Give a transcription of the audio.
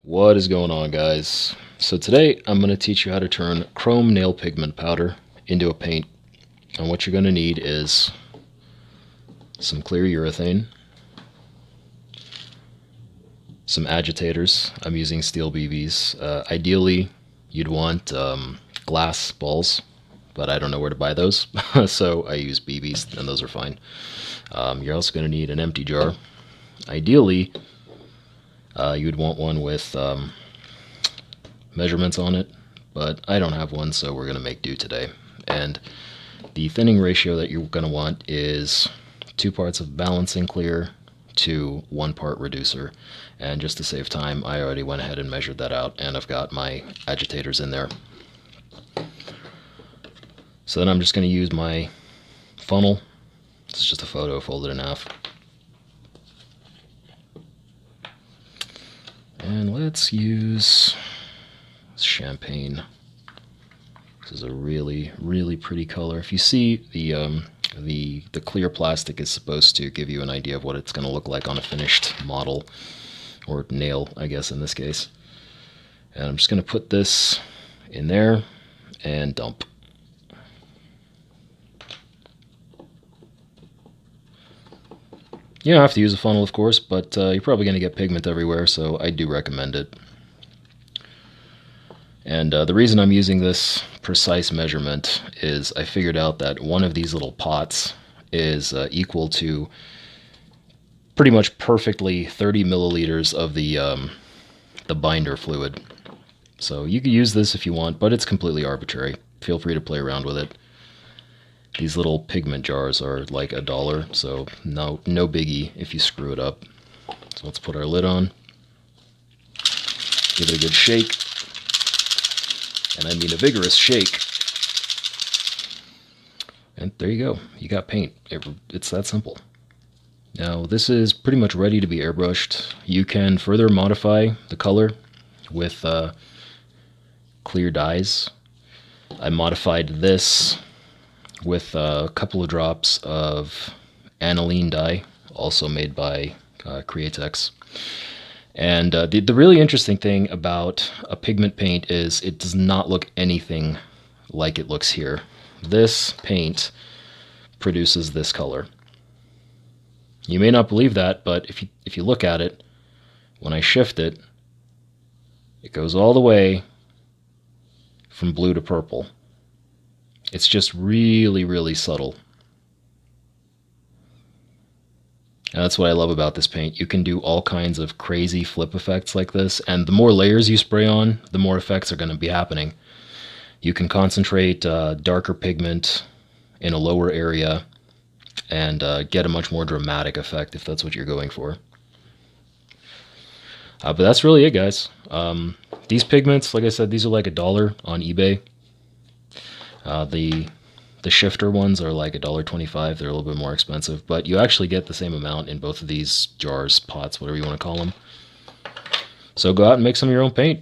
What is going on, guys? So today I'm going to teach you how to turn chrome nail pigment powder into a paint. And what you're going to need is some clear urethane, some agitators. I'm using steel BBs. Ideally, you'd want glass balls, but I don't know where to buy those, so I use BBs, and those are fine. You're also going to need an empty jar. Ideally, you'd want one with measurements on it, but I don't have one, so we're going to make do today. And the thinning ratio that you're going to want is 2 parts of balancing clear to 1 part reducer. And just to save time, I already went ahead and measured that out, and I've got my agitators in there. So then I'm just going to use my funnel. This is just a photo folded in half. And let's use champagne. This is a really, really pretty color. If you see the clear plastic is supposed to give you an idea of what it's going to look like on a finished model, or nail, I guess, in this case. And I'm just going to put this in there and dump. You don't have to use a funnel, of course, but you're probably going to get pigment everywhere, so I do recommend it. And the reason I'm using this precise measurement is I figured out that one of these little pots is equal to pretty much perfectly 30 milliliters of the binder fluid. So you can use this if you want, but it's completely arbitrary. Feel free to play around with it. These little pigment jars are like $1, so no biggie if you screw it up. So let's put our lid on, give it a good shake, and I mean a vigorous shake. And there you go, you got paint. It's that simple. Now this is pretty much ready to be airbrushed. You can further modify the color with clear dyes. I modified this with a couple of drops of aniline dye, also made by Createx. And the really interesting thing about a pigment paint is it does not look anything like it looks here. This paint produces this color. You may not believe that, but if you look at it, when I shift it, it goes all the way from blue to purple. It's just really, really subtle. And that's what I love about this paint. You can do all kinds of crazy flip effects like this, and the more layers you spray on, the more effects are going to be happening. You can concentrate darker pigment in a lower area and get a much more dramatic effect if that's what you're going for. But that's really it, guys. These pigments, like I said, these are like $1 on eBay. The shifter ones are like $1.25. They're a little bit more expensive, but you actually get the same amount in both of these jars, pots, whatever you want to call them. So go out and make some of your own paint.